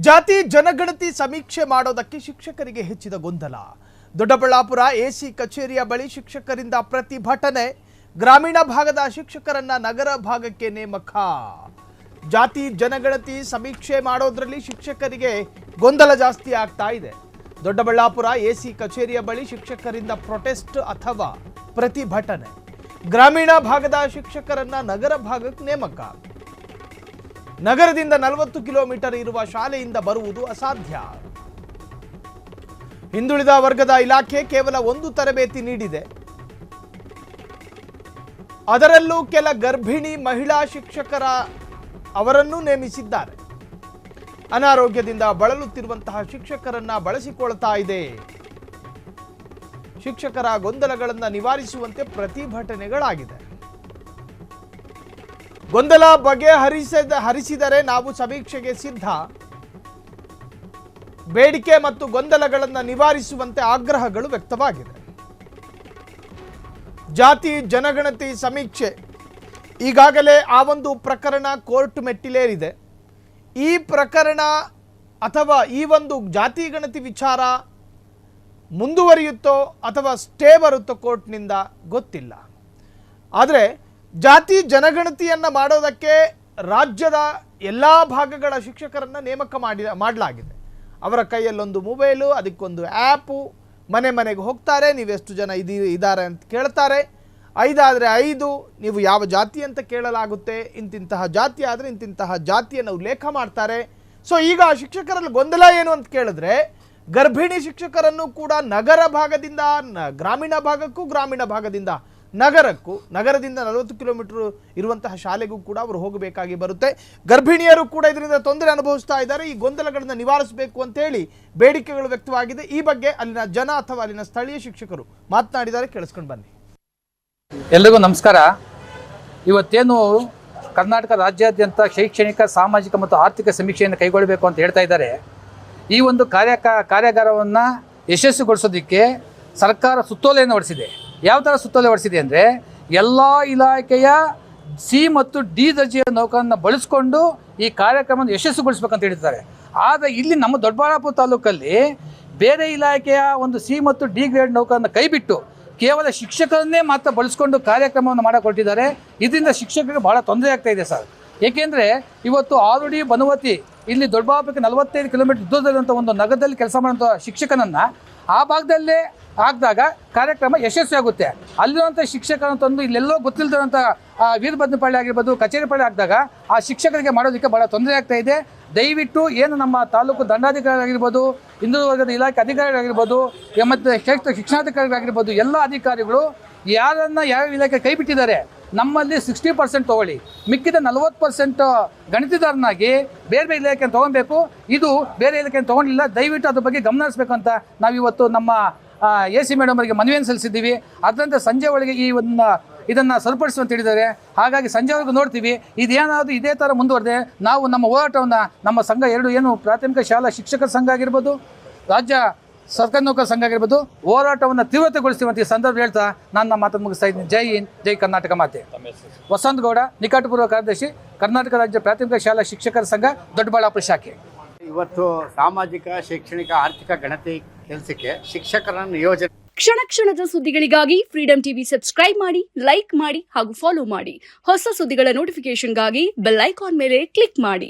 ಜಾತಿ ಜನಗಣತಿ ಸಮೀಕ್ಷೆ ಮಾಡೋದಕ್ಕೆ ಶಿಕ್ಷಕರಿಗೆ ಹೆಚ್ಚಿದ ಗೊಂದಲ. ದೊಡ್ಡಬಳ್ಳಾಪುರ ಎಸಿ ಕಚೇರಿಯ ಬಳಿ ಶಿಕ್ಷಕರಿಂದ ಪ್ರತಿಭಟನೆ. ಗ್ರಾಮೀಣ ಭಾಗದ ಶಿಕ್ಷಕರನ್ನ ನಗರ ಭಾಗಕ್ಕೆ ನೇಮಕ. ಜಾತಿ ಜನಗಣತಿ ಸಮೀಕ್ಷೆ ಮಾಡೋದ್ರಲ್ಲಿ ಶಿಕ್ಷಕರಿಗೆ ಗೊಂದಲ ಜಾಸ್ತಿ ಆಗ್ತಾ ಇದೆ. ದೊಡ್ಡಬಳ್ಳಾಪುರ ಎಸಿ ಕಚೇರಿಯ ಬಳಿ ಶಿಕ್ಷಕರಿಂದ ಪ್ರೊಟೆಸ್ಟ್ ಅಥವಾ ಪ್ರತಿಭಟನೆ. ಗ್ರಾಮೀಣ ಭಾಗದ ಶಿಕ್ಷಕರನ್ನ ನಗರ ಭಾಗಕ್ಕೆ ನೇಮಕ. ನಗರದಿಂದ 40 ಕಿಲೋಮೀಟರ್ ಇರುವ ಶಾಲೆಯಿಂದ ಬರುವುದು ಅಸಾಧ್ಯ. ಹಿಂದುಳಿದ ವರ್ಗದ ಇಲಾಖೆ ಕೇವಲ ಒಂದು ತರಬೇತಿ ನೀಡಿದೆ. ಅದರಲ್ಲೂ ಕೆಲ ಗರ್ಭಿಣಿ ಮಹಿಳಾ ಶಿಕ್ಷಕರ ಅವರನ್ನು ನೇಮಿಸಿದ್ದಾರೆ. ಅನಾರೋಗ್ಯದಿಂದ ಬಳಲುತ್ತಿರುವಂತಹ ಶಿಕ್ಷಕರನ್ನ ಬಳಸಿಕೊಳ್ತಾ ಇದೆ. ಶಿಕ್ಷಕರ ಗೊಂದಲಗಳನ್ನು ನಿವಾರಿಸುವಂತೆ ಪ್ರತಿಭಟನೆಗಳಾಗಿದೆ. ಗೊಂದಲ ಹರಿಸಿದರೆ ನಾವು ಸಮೀಕ್ಷೆಗೆ ಸಿದ್ಧ. ಬೇಡಿಕೆ ಮತ್ತು ಗೊಂದಲಗಳನ್ನು ನಿವಾರಿಸುವಂತೆ ಆಗ್ರಹಗಳು ವ್ಯಕ್ತವಾಗಿದೆ. ಜಾತಿ ಜನಗಣತಿ ಸಮೀಕ್ಷೆ ಈಗಾಗಲೇ ಆ ಒಂದು ಪ್ರಕರಣ ಕೋರ್ಟ್ ಮೆಟ್ಟಿಲೇರಿದೆ. ಈ ಪ್ರಕರಣ ಅಥವಾ ಈ ಒಂದು ಜಾತಿ ಗಣತಿ ವಿಚಾರ ಮುಂದುವರಿಯುತ್ತೋ ಅಥವಾ ಸ್ಟೇ ಬರುತ್ತೋ ಕೋರ್ಟ್ನಿಂದ ಗೊತ್ತಿಲ್ಲ. ಆದರೆ ಜಾತಿ ಜನಗಣತಿಯನ್ನು ಮಾಡೋದಕ್ಕೆ ರಾಜ್ಯದ ಎಲ್ಲ ಭಾಗಗಳ ಶಿಕ್ಷಕರನ್ನು ನೇಮಕ ಮಾಡಲಾಗಿದೆ. ಅವರ ಕೈಯಲ್ಲೊಂದು ಮೊಬೈಲು, ಅದಕ್ಕೊಂದು ಆ್ಯಪು, ಮನೆ ಮನೆಗೆ ಹೋಗ್ತಾರೆ. ನೀವೆಷ್ಟು ಜನ ಇದ್ದಾರೆ ಅಂತ ಕೇಳ್ತಾರೆ. 5 ಆದರೆ 5, ನೀವು ಯಾವ ಜಾತಿ ಅಂತ ಕೇಳಲಾಗುತ್ತೆ. ಇಂತಿಂತಹ ಜಾತಿ ಆದರೆ ಇಂತಿಂತಹ ಜಾತಿಯನ್ನು ಉಲ್ಲೇಖ ಮಾಡ್ತಾರೆ. ಸೊ ಈಗ ಶಿಕ್ಷಕರಲ್ಲಿ ಗೊಂದಲ ಏನು ಅಂತ ಕೇಳಿದ್ರೆ, ಗರ್ಭಿಣಿ ಶಿಕ್ಷಕರನ್ನು ಕೂಡ ನಗರ ಭಾಗದಿಂದ ಗ್ರಾಮೀಣ ಭಾಗಕ್ಕೂ, ಗ್ರಾಮೀಣ ಭಾಗದಿಂದ ನಗರಕ್ಕೂ, ನಗರದಿಂದ 40 ಕಿಲೋಮೀಟರ್ ಇರುವಂತಹ ಶಾಲೆಗೂ ಕೂಡ ಅವರು ಹೋಗಬೇಕಾಗಿ ಬರುತ್ತೆ. ಗರ್ಭಿಣಿಯರು ಕೂಡ ಇದರಿಂದ ತೊಂದರೆ ಅನುಭವಿಸ್ತಾ ಇದ್ದಾರೆ. ಈ ಗೊಂದಲಗಳನ್ನು ನಿವಾರಿಸಬೇಕು ಅಂತ ಹೇಳಿ ಬೇಡಿಕೆಗಳು ವ್ಯಕ್ತವಾಗಿದೆ. ಈ ಬಗ್ಗೆ ಅಲ್ಲಿನ ಜನ ಅಥವಾ ಅಲ್ಲಿನ ಸ್ಥಳೀಯ ಶಿಕ್ಷಕರು ಮಾತನಾಡಿದ್ದಾರೆ. ಕೇಳಿಸ್ಕೊಂಡು ಬನ್ನಿ. ಎಲ್ರಿಗೂ ನಮಸ್ಕಾರ. ಇವತ್ತೇನು ಕರ್ನಾಟಕ ರಾಜ್ಯಾದ್ಯಂತ ಶೈಕ್ಷಣಿಕ, ಸಾಮಾಜಿಕ ಮತ್ತು ಆರ್ಥಿಕ ಸಮೀಕ್ಷೆಯನ್ನು ಕೈಗೊಳ್ಳಬೇಕು ಅಂತ ಹೇಳ್ತಾ ಇದ್ದಾರೆ. ಈ ಒಂದು ಕಾರ್ಯಾಗಾರವನ್ನು ಯಶಸ್ವಿಗೊಳಿಸೋದಕ್ಕೆ ಸರ್ಕಾರ ಸುತ್ತೋಲೆಯನ್ನು ಹೊರಡಿಸಿದೆ. ಯಾವ ಥರ ಸುತ್ತೋಲೆ ಹೊರಡಿಸಿದೆ ಅಂದರೆ, ಎಲ್ಲ ಇಲಾಖೆಯ ಸಿ ಮತ್ತು ಡಿ ದರ್ಜೆಯ ನೌಕರನ್ನು ಬಳಸಿಕೊಂಡು ಈ ಕಾರ್ಯಕ್ರಮವನ್ನು ಯಶಸ್ವಿಗೊಳಿಸ್ಬೇಕಂತ ಹೇಳಿದ್ದಾರೆ. ಆದರೆ ಇಲ್ಲಿ ನಮ್ಮ ದೊಡ್ಡಬಳ್ಳಾಪುರ ತಾಲೂಕಲ್ಲಿ ಬೇರೆ ಇಲಾಖೆಯ ಒಂದು ಸಿ ಮತ್ತು ಡಿ ಗ್ರೇಡ್ ನೌಕರನ್ನು ಕೈಬಿಟ್ಟು ಕೇವಲ ಶಿಕ್ಷಕರನ್ನೇ ಮಾತ್ರ ಬಳಸ್ಕೊಂಡು ಕಾರ್ಯಕ್ರಮವನ್ನು ಮಾಡಿಕೊಟ್ಟಿದ್ದಾರೆ. ಇದರಿಂದ ಶಿಕ್ಷಕರಿಗೆ ಭಾಳ ತೊಂದರೆ ಆಗ್ತಾ ಇದೆ ಸರ್. ಏಕೆಂದರೆ ಇವತ್ತು ಆಲ್ರೆಡಿ ಬನವತಿ ಇಲ್ಲಿ ದೊಡ್ಡಬಳ್ಳಾಪುರಕ್ಕೆ 45 ಕಿಲೋಮೀಟರ್ ದೂರದಲ್ಲಿರುವಂಥ ಒಂದು ನಗರದಲ್ಲಿ ಕೆಲಸ ಮಾಡುವಂಥ ಶಿಕ್ಷಕನನ್ನು ಆ ಭಾಗದಲ್ಲೇ ಹಾಕಿದಾಗ ಕಾರ್ಯಕ್ರಮ ಯಶಸ್ವಿಯಾಗುತ್ತೆ. ಅಲ್ಲಿರುವಂಥ ಶಿಕ್ಷಕರನ್ನು ತಂದು ಇಲ್ಲೆಲ್ಲೋ ಗೊತ್ತಿಲ್ಲದಂಥ ವೀರಭದ್ರಪಳ್ಳಿ ಆಗಿರ್ಬೋದು, ಕಚೇರಿಪಳ್ಳಿ ಹಾಕಿದಾಗ ಆ ಶಿಕ್ಷಕರಿಗೆ ಮಾಡೋದಕ್ಕೆ ಭಾಳ ತೊಂದರೆ ಆಗ್ತಾ ಇದೆ. ದಯವಿಟ್ಟು ಏನು ನಮ್ಮ ತಾಲೂಕು ದಂಡಾಧಿಕಾರಿಗಳಾಗಿರ್ಬೋದು, ಹಿಂದುಳಿದ ವರ್ಗದ ಇಲಾಖೆ ಅಧಿಕಾರಿಗಳಾಗಿರ್ಬೋದು, ಮತ್ತು ಶಿಕ್ಷಣಾಧಿಕಾರಿಗಳಾಗಿರ್ಬೋದು, ಎಲ್ಲ ಅಧಿಕಾರಿಗಳು ಯಾವ ಇಲಾಖೆ ಕೈ ಬಿಟ್ಟಿದ್ದಾರೆ, ನಮ್ಮಲ್ಲಿ 60% ತೊಗೊಳ್ಳಿ, ಮಿಕ್ಕಿದ 40% ಗಣಿತದಾರನಾಗಿ ಬೇರೆ ಇಲಾಖೆಯನ್ನು ತೊಗೊಬೇಕು. ಇದು ಬೇರೆ ಇಲಾಖೆಯನ್ನು ತೊಗೊಂಡಿಲ್ಲ. ದಯವಿಟ್ಟು ಅದ್ರ ಬಗ್ಗೆ ಗಮನ ಹರಿಸಬೇಕು ಅಂತ ನಾವಿವತ್ತು ನಮ್ಮ AC ಮೇಡಮ್ ಅವರಿಗೆ ಮನವಿಯನ್ನು ಸಲ್ಲಿಸಿದ್ದೀವಿ. ಅದರಂತೆ ಸಂಜೆ ಒಳಗೆ ಇದನ್ನು ಸರಿಪಡಿಸುವಂತ ಹೇಳಿದ್ದಾರೆ. ಹಾಗಾಗಿ ಸಂಜೆವರೆಗೂ ನೋಡ್ತೀವಿ. ಇದೇನಾದರೂ ಇದೇ ಥರ ಮುಂದುವರೆದೆ ನಾವು ನಮ್ಮ ಹೋರಾಟವನ್ನು, ನಮ್ಮ ಸಂಘ ಏನು ಪ್ರಾಥಮಿಕ ಶಾಲಾ ಶಿಕ್ಷಕರ ಸಂಘ ಆಗಿರ್ಬೋದು, ರಾಜ್ಯ ಸರ್ಕಾರಿ ನೌಕರ ಸಂಘ ಆಗಿರ್ಬೋದು, ಹೋರಾಟವನ್ನು ತೀವ್ರತೆಗೊಳಿಸ್ತೀವಿ ಅಂತ ಈ ಸಂದರ್ಭ ಹೇಳ್ತಾ ನನ್ನ ಮಾತನ್ನು ಮುಗಿಸ್ತಾ ಇದ್ದೀನಿ. ಜೈ ಹಿಂದ್, ಜೈ ಕರ್ನಾಟಕ ಮಾತೆ. ವಸಂತ್ ಗೌಡ, ನಿಕಟಪೂರ್ವ ಕಾರ್ಯದರ್ಶಿ, ಕರ್ನಾಟಕ ರಾಜ್ಯ ಪ್ರಾಥಮಿಕ ಶಾಲಾ ಶಿಕ್ಷಕರ ಸಂಘ, ದೊಡ್ಡಬಳ್ಳಾಪುರ ಶಾಖೆ. ಇವತ್ತು ಸಾಮಾಜಿಕ, ಶೈಕ್ಷಣಿಕ, ಆರ್ಥಿಕ ಗಣತಿ ಕೆಲಸಕ್ಕೆ ಶಿಕ್ಷಕರನ್ನು ನಿಯೋಜನೆ. ಕ್ಷಣ ಕ್ಷಣದ ಸುದ್ದಿಗಳಿಗಾಗಿ ಫ್ರೀಡಂ ಟಿವಿ ಸಬ್ಸ್ಕ್ರೈಬ್ ಮಾಡಿ, ಲೈಕ್ ಮಾಡಿ ಹಾಗೂ ಫಾಲೋ ಮಾಡಿ. ಹೊಸ ಸುದ್ದಿಗಳ ನೋಟಿಫಿಕೇಶನ್ಗಾಗಿ ಬೆಲ್ ಐಕಾನ್ ಮೇಲೆ ಕ್ಲಿಕ್ ಮಾಡಿ.